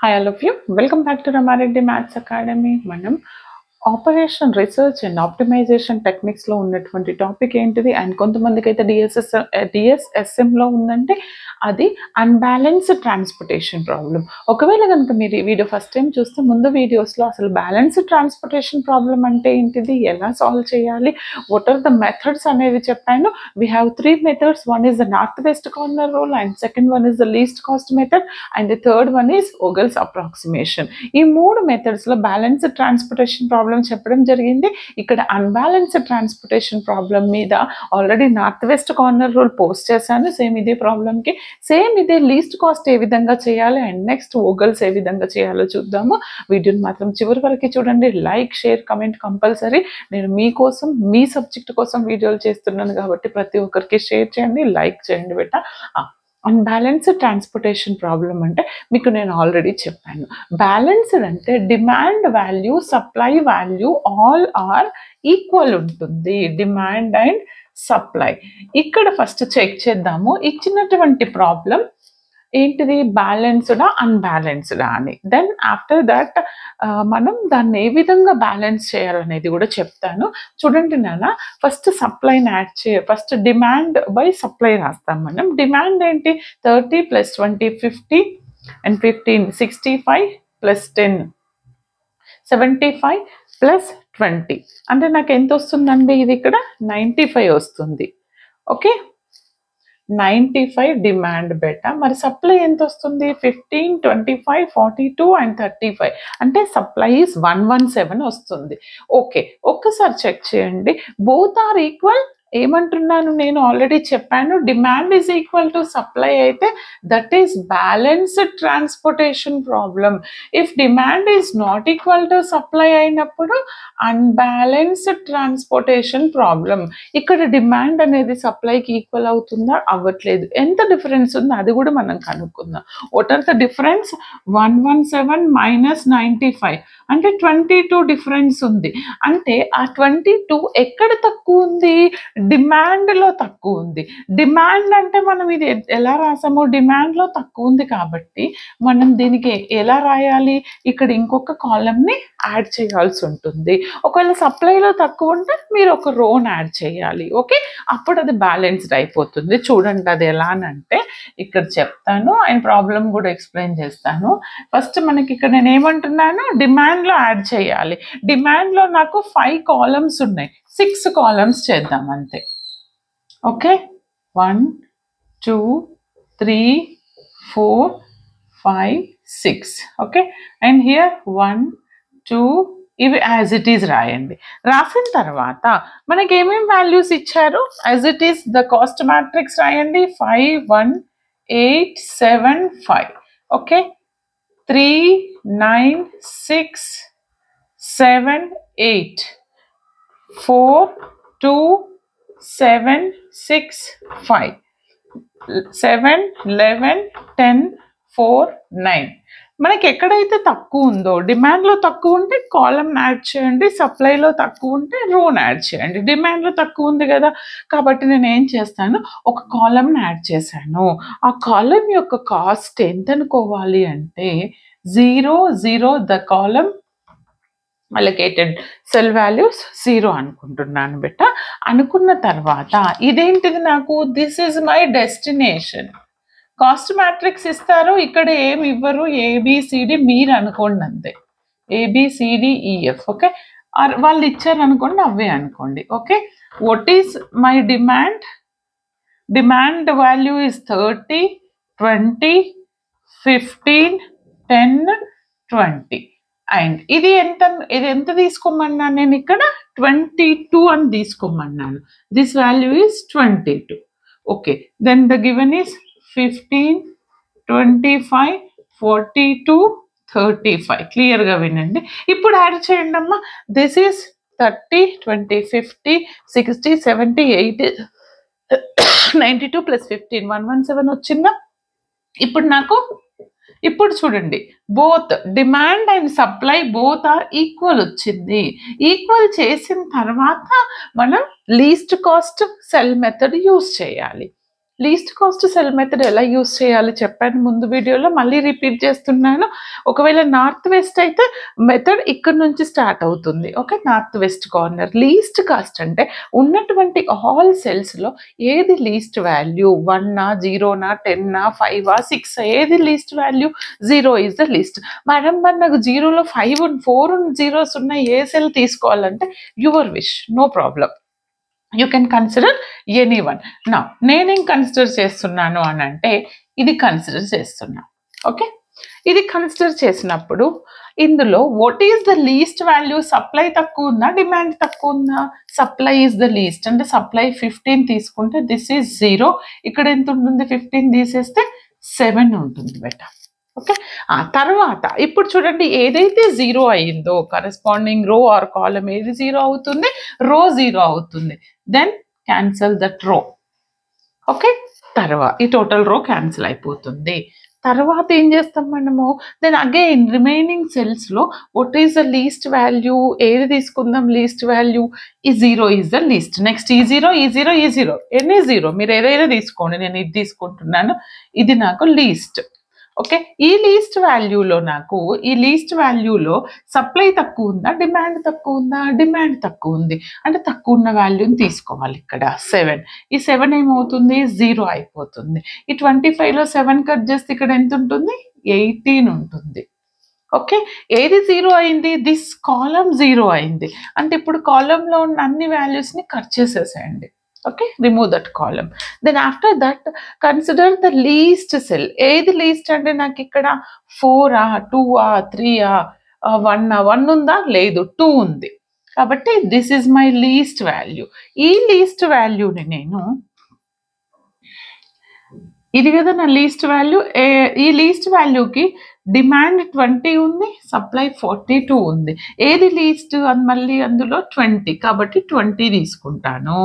Hi all of you, welcome back to Ramareddy Maths Academy. మనం operation research and optimisation టెక్నిక్స్లో ఉన్నటువంటి topic ఏంటిది and కొంతమందికి అయితే డిఎస్ఎస్ఎంలో ఉందంటే అది అన్బ్యాలెన్స్డ్ ట్రాన్స్పోర్టేషన్ ప్రాబ్లం. ఒకవేళ కనుక మీరు ఈ వీడియో ఫస్ట్ టైం చూస్తే ముందు వీడియోస్లో అసలు బ్యాలెన్స్డ్ ట్రాన్స్పోర్టేషన్ ప్రాబ్లం అంటే ఏంటిది, ఎలా సాల్వ్ చేయాలి, వాట్ ఆర్ ద మెథడ్స్ అనేవి చెప్పాను. We have 3 methods. One is the north west corner rule and second one is the least cost method and the third one is Vogel's approximation. ఈ 3 మెథడ్స్లో balanced transportation problem చెప్పడం జరిగింది. ఇక్కడ unbalanced transportation problem మీద already north west corner rule post చేశాను. Same ఇదే ప్రాబ్లంకి same ఇదే least cost ఏ విధంగా చేయాలి అండ్ నెక్స్ట్ వోగల్స్ ఏ విధంగా చేయాలో చూద్దాము. వీడియోని మాత్రం చివరి వరకు చూడండి. Like, share, comment compulsory. నేను మీకోసం మీ సబ్జెక్ట్ కోసం వీడియోలు చేస్తున్నాను కాబట్టి ప్రతి ఒక్కరికి షేర్ చేయండి, లైక్ చేయండి బెట్ట. అన్బ్యాలెన్స్డ్ ట్రాన్స్పోర్టేషన్ ప్రాబ్లం అంటే మీకు నేను ఆల్రెడీ చెప్పాను. బ్యాలెన్స్డ్ అంటే demand value, supply value all are equal ఉంటుంది. Demand and supply. ఇక్కడ ఫస్ట్ చెక్ చేద్దాము ఇచ్చినటువంటి ప్రాబ్లం ఏంటిది, బ్యాలెన్స్డా అన్బ్యాలెన్స్డా అని. దెన్ ఆఫ్టర్ దట్ మనం దాన్ని ఏ విధంగా బ్యాలెన్స్ చేయాలనేది కూడా చెప్తాను. చూడండి నాన్న, ఫస్ట్ సప్లైని ఫస్ట్ డిమాండ్ బై సప్లై రాస్తాం మనం. డిమాండ్ ఏంటి, 30 + 20 50 and 15 65 + 10 75 + 20 అంటే నాకు ఎంత వస్తుందండి, ఇది ఇక్కడ 95 వస్తుంది. Okay, 95 demand beta. మరి సప్లై ఎంత వస్తుంది, 15 25 42 and 35 అంటే సప్లై ఈజ్ 117 వస్తుంది. ఓకే, ఒక్కసారి చెక్ చేయండి. Both are equal. ఏమంటున్నాను నేను ఆల్రెడీ చెప్పాను, demand is equal to supply అయితే that is balanced transportation problem. If demand is not equal to supply అయినప్పుడు అన్బ్యాలెన్స్డ్ ట్రాన్స్పోర్టేషన్ ప్రాబ్లం. ఇక్కడ డిమాండ్ అనేది సప్లైకి ఈక్వల్ అవుతుందా, అవ్వట్లేదు. ఎంత డిఫరెన్స్ ఉందో అది కూడా మనం కనుక్కుందాం. వాట్ ఆర్ ద డిఫరెన్స్, 117 - 95 అంటే 22 డిఫరెన్స్ ఉంది. అంటే ఆ 22 ఎక్కడ తక్కువ ఉంది, డిమాండ్లో తక్కువ ఉంది. డిమాండ్ అంటే మనం ఇది ఎలా రాసాము, డిమాండ్లో తక్కువ ఉంది కాబట్టి మనం దీనికి ఎలా రాయాలి, ఇక్కడ ఇంకొక కాలమ్ని యాడ్ చేయాల్సి ఉంటుంది. ఒకవేళ సప్లైలో తక్కువ ఉంటే మీరు ఒక రోని యాడ్ చేయాలి. ఓకే, అప్పుడు అది బ్యాలెన్స్డ్ అయిపోతుంది. చూడండి అది ఎలా అంటే ఇక్కడ చెప్తాను అండ్ ప్రాబ్లం కూడా ఎక్స్ప్లెయిన్ చేస్తాను. ఫస్ట్ మనకి ఇక్కడ నేను ఏమంటున్నాను, డిమాండ్లో యాడ్ చేయాలి. డిమాండ్లో నాకు 5 కాలమ్స్ ఉన్నాయి, 6 కాలమ్స్ చేద్దాం అంతే. ఓకే, 1 2 3 4 5 6. ఓకే, అండ్ హియర్ 1 2 ఇవి యాజ్ ఇట్ ఈజ్ రాయండి. రాసిన తర్వాత మనకి ఏమేమి వాల్యూస్ ఇచ్చారు, as it is the cost matrix రాయండి. 5 1 8 7 5. ఓకే, 3 9 6 7 8 4 2 7 6 5 7 11 10 4 9. మనకి ఎక్కడైతే తక్కువ ఉందో, డిమాండ్లో తక్కువ ఉంటే కాలమ్ యాడ్ చేయండి, సప్లైలో తక్కువ ఉంటే రోన్ యాడ్ చేయండి. డిమాండ్లో తక్కువ ఉంది కదా కాబట్టి నేను ఏం చేస్తాను, ఒక కాలమ్ని యాడ్ చేశాను. ఆ కాలమ్ యొక్క కాస్ట్ ఎంత అనుకోవాలి అంటే 0 0 the column allocated cell values 0 అనుకుంటున్నాను బెట్ట. అనుకున్న తర్వాత ఇదేంటిది నాకు, this is my destination. Cost matrix ఇస్తారు, ఇక్కడ ఏమి ఇవ్వరు, ఏబిసిడి మీరు అనుకోండి అంతే, ABCDEF. ఓకే, వాళ్ళు ఇచ్చారు అనుకోండి, అవే అనుకోండి. Okay, what is my demand, demand value is 30 20 15 10 20 and ఇది ఎంత తీసుకోమన్నాను నేను, ఇక్కడ 22 అని తీసుకోమన్నాను. This value is 22. Okay, then the given is 15 25 42 35. క్లియర్గా వినండి. ఇప్పుడు యాడ్ చేయండి అమ్మా. దిస్ ఈస్ 30 20 50 60 70 80 92 + 15 117 వచ్చిందా. ఇప్పుడు చూడండి, both demand and supply both are equal వచ్చింది. ఈక్వల్ చేసిన తర్వాత మనం least cost cell method use చేయాలి. లీస్ట్ కాస్ట్ సెల్ మెథడ్ ఎలా యూస్ చేయాలి చెప్పాను ముందు వీడియోలో, మళ్ళీ రిపీట్ చేస్తున్నాను. ఒకవేళ నార్త్ వెస్ట్ అయితే మెథడ్ ఇక్కడ నుంచి స్టార్ట్ అవుతుంది. Okay, north west corner. Least cost అంటే ఉన్నటువంటి ఆల్ సెల్స్లో ఏది లీస్ట్ వాల్యూ, 1 0 10 5 6, ఏది least value, 0 is the least. Madam మరి నాకు 0లో 5 4 జీరోస్ ఉన్న ఏ సెల్ తీసుకోవాలంటే your wish, no problem, you can consider any one. నా నేనేం కన్సిడర్ చేస్తున్నాను అని అంటే ఇది కన్సిడర్ చేస్తున్నా. ఓకే, ఇది కన్సిడర్ చేసినప్పుడు ఇందులో what is the least value, supply తక్కువ ఉందా డిమాండ్ తక్కువ ఉందా? సప్లై ఈజ్ ద లీస్ట్, అంటే సప్లై 15 తీసుకుంటే దిస్ ఈజ్ 0, ఇక్కడ ఎంత ఉంటుంది 15 తీసేస్తే 7 ఉంటుంది బెట. ఓకే, ఆ తర్వాత ఇప్పుడు చూడండి ఏదైతే 0 అయ్యిందో కరెస్పాండింగ్ రో ఆర్ కాలం ఏది 0 అవుతుంది, రో 0 అవుతుంది. దెన్ క్యాన్సల్ దట్ రో. ఓకే, తర్వాత ఈ టోటల్ రో క్యాన్సిల్ అయిపోతుంది. తర్వాత ఏం చేస్తాం మనము, దెన్ అగైన్ రిమైనింగ్ సెల్స్లో what is the least value, ఏది తీసుకుందాం లీస్ట్ వాల్యూ, ఈ 0 ఈజ్ ద లీస్ట్. నెక్స్ట్ ఈ 0 ఎనీ 0 మీరు ఏదైనా తీసుకోండి, నేను ఇది తీసుకుంటున్నాను, ఇది నాకు లీస్ట్. ఓకే, ఈ లీస్ట్ వాల్యూలో నాకు ఈ లీస్ట్ వాల్యూలో సప్లై తక్కువ ఉందా డిమాండ్ తక్కువ ఉందా? డిమాండ్ తక్కువ ఉంది, అంటే తక్కువ ఉన్న వాల్యూని తీసుకోవాలి. ఇక్కడ 7, ఈ 7 ఏమవుతుంది 0 అయిపోతుంది. ఈ 25లో 7 కట్ చేస్తే ఇక్కడ ఎంత ఉంటుంది 18 ఉంటుంది. ఓకే, ఏది 0 అయింది, దిస్ కాలం 0 అయింది, అంటే ఇప్పుడు కాలంలో ఉన్న అన్ని వాల్యూస్ని కట్ చేసేసేయండి. Okay, remove that column. Then after that consider the least cell. ఏది లీస్ట్ అంటే నాకు ఇక్కడ 4 2 3 1 ఉందా, లేదు 2 ఉంది, కాబట్టి this is my least value. ఈ లీస్ట్ వాల్యూని నేను, ఇది కదా నా లీస్ట్ వాల్యూ, ఈ లీస్ట్ వాల్యూకి డిమాండ్ 20 ఉంది, సప్లై 42 ఉంది. ఏది లీస్ట్ అని మళ్ళీ అందులో 20, కాబట్టి 20 తీసుకుంటాను.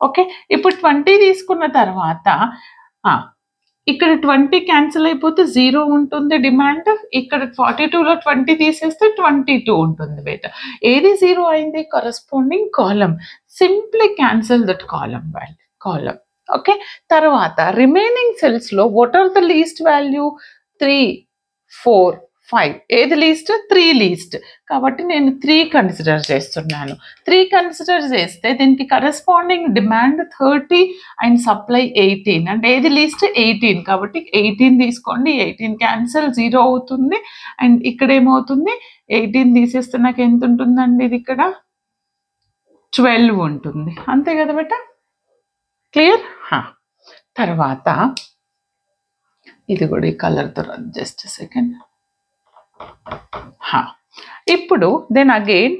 ఓకే, ఇప్పుడు 20 తీసుకున్న తర్వాత ఇక్కడ 20 క్యాన్సిల్ అయిపోతే 0 ఉంటుంది డిమాండ్, ఇక్కడ 42లో 20 తీసేస్తే 22 ఉంటుంది బేట. ఏది 0 అయింది, corresponding column. Simply cancel that column column. Okay, తర్వాత రిమైనింగ్ సెల్స్లో what are the least value, 3 4 5, ఏది లీస్ట్ 3 లీస్ట్, కాబట్టి నేను 3 కన్సిడర్ చేస్తున్నాను. 3 కన్సిడర్ చేస్తే దీనికి కరెస్పాండింగ్ డిమాండ్ 30 అండ్ సప్లై 18, అంటే ఏది లీస్ట్ 18, కాబట్టి 18 తీసుకోండి. 18 క్యాన్సిల్ 0 అవుతుంది, అండ్ ఇక్కడ ఏమవుతుంది 18 తీసేస్తే నాకు ఎంత ఉంటుందండి, ఇది ఇక్కడ 12 ఉంటుంది, అంతే కదా బేట. క్లియర్? తర్వాత ఇది కూడా ఈ కలర్తో జస్ట్ సెకండ్. ఇప్పుడు దెన్ అగైన్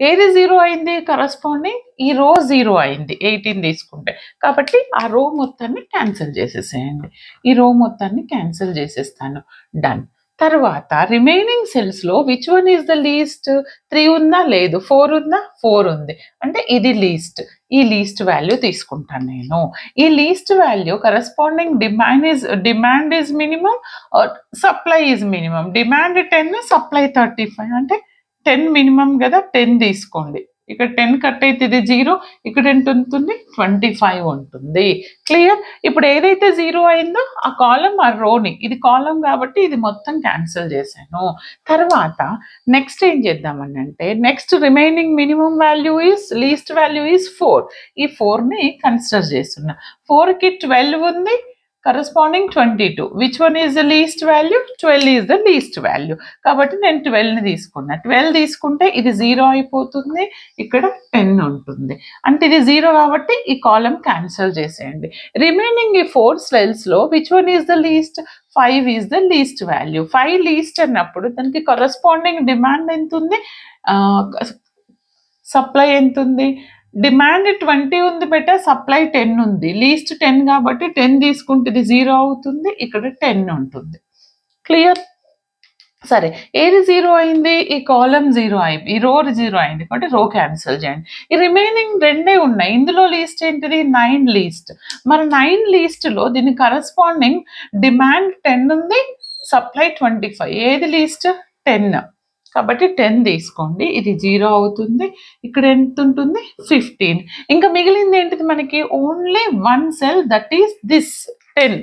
ఏది 0 అయింది, కరస్పాండింగ్ ఈ రో 0 అయింది 18 తీసుకుంటే, కాబట్టి ఆ రో మొత్తాన్ని క్యాన్సిల్ చేసేసేయండి. ఈ రో మొత్తాన్ని క్యాన్సిల్ చేసేస్తాను. డన్. తర్వాత రిమైనింగ్ సెల్స్లో which one is the least, 3 ఉందా, లేదు, 4 ఉందా, 4 ఉంది, అంటే ఇది లీస్ట్. ఈ లీస్ట్ వాల్యూ తీసుకుంటాను నేను. ఈ least value corresponding demand is minimum, supply is minimum. Demand 10, supply 35, అంటే 10 మినిమం కదా, 10 తీసుకోండి. ఇక్కడ 10 కట్ అయితే ఇది 0, ఇక్కడ ఎంత ఉంటుంది 25 ఉంటుంది. క్లియర్? ఇప్పుడు ఏదైతే 0 అయిందో ఆ కాలం ఆ రోని, ఇది కాలం కాబట్టి ఇది మొత్తం క్యాన్సిల్ చేశాను. తర్వాత నెక్స్ట్ ఏం చేద్దామని అంటే, next remaining minimum value is, least value is 4. ఈ 4ని కన్సిడర్ చేస్తున్నా. 4కి 12 ఉంది, corresponding 22. Which one is the least value, 12 is the least value, కాబట్టి నేను 12ని తీసుకున్నా. 12 తీసుకుంటే ఇది 0 అయిపోతుంది, ఇక్కడ 10 ఉంటుంది, అంటే ఇది 0 కాబట్టి ఈ కాలం క్యాన్సిల్ చేసేయండి. రిమైనింగ్ ఈ 4 సెల్స్లో which one is the least, 5 is the least value. 5 least అన్నప్పుడు దానికి కరస్పాండింగ్ డిమాండ్ ఎంత ఉంది, సప్లై ఎంత ఉంది, డిమాండ్ 20 ఉంది బెట, సప్లై 10 ఉంది, లీస్ట్ 10 కాబట్టి 10 తీసుకుంటే ఇది 0 అవుతుంది, ఇక్కడ 10 ఉంటుంది. క్లియర్? సరే, ఏది 0 అయింది, ఈ కాలం 0 అయింది, ఈ రో 0 అయింది, కాబట్టి రో క్యాన్సిల్ చేయండి. ఈ రిమైనింగ్ 2 ఉన్నాయి, ఇందులో లీస్ట్ ఏంటిది 9 లీస్ట్. మరి 9 లీస్ట్లో దీని కరస్పాండింగ్ డిమాండ్ 10 ఉంది, సప్లై 25, ఏది లీస్ట్ 10. కాబట్టి 10 తీసుకోండి, ఇది 0 అవుతుంది. ఇక్కడ ఎంత ఉంటుంది 15. ఇంకా మిగిలింది ఏంటిది మనకి only 1 cell, that is this 10.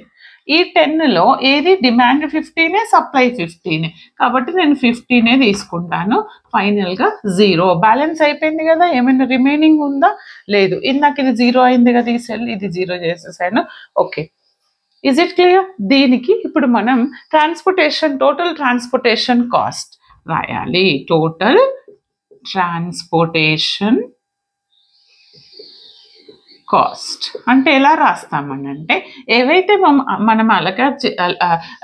ఈ 10లో ఏది డిమాండ్ 15, సప్లై 15, కాబట్టి నేను 15 తీసుకుంటాను. ఫైనల్గా 0. బ్యాలెన్స్ అయిపోయింది కదా, ఏమైనా రిమైనింగ్ ఉందా? లేదు. ఇందాక ఇది 0 అయింది కదా, ఈ సెల్ ఇది 0 చేసేసాను. Okay, is it clear? దీనికి ఇప్పుడు మనం టోటల్ ట్రాన్స్పోర్టేషన్ కాస్ట్ రాయాలి. టోటల్ ట్రాన్స్పోర్టేషన్ కాస్ట్ అంటే ఎలా రాస్తామనంటే, ఏవైతే మనం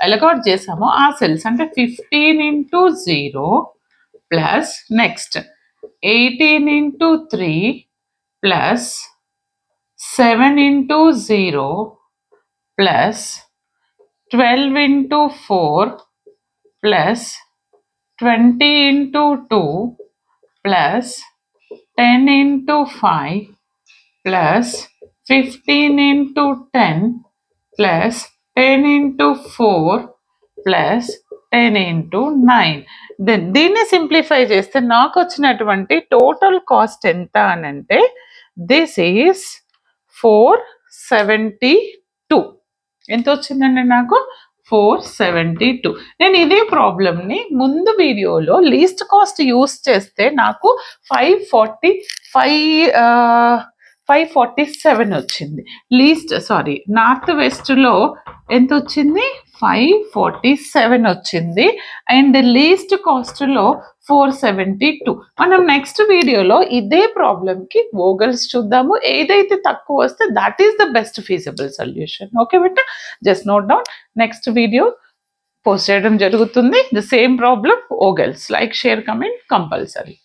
అలకాట్ చేసామో ఆ సెల్స్ అంటే 15 into 0 plus next 18 into 3 plus 7 into 0 plus 12 into 4 plus 20 into 2 plus 10 into 5 plus 15 into 10 plus 10 into 4 plus 10 into 9. దీన్ని సింప్లిఫై చేస్తే నాకు వచ్చినటువంటి టోటల్ కాస్ట్ ఎంత అనంటే, దిస్ ఈస్ 472. ఎంత వచ్చిందండి నాకు? 472. నేను ఇదే ప్రాబ్లమ్ని ముందు వీడియోలో లీస్ట్ కాస్ట్ యూస్ చేస్తే నాకు 547 వచ్చింది. నార్త్ వెస్ట్లో ఎంత వచ్చింది? 547 వచ్చింది. అండ్ లీస్ట్ కాస్ట్లో 472. మనం నెక్స్ట్ వీడియోలో ఇదే ప్రాబ్లమ్కి వోగల్స్ చూద్దాము. ఏదైతే తక్కువ వస్తే that is the best feasible solution. Okay బిడ్డ, just note down. Next video post చేయడం జరుగుతుంది. The same problem Vogel's. Like, share, comment compulsory.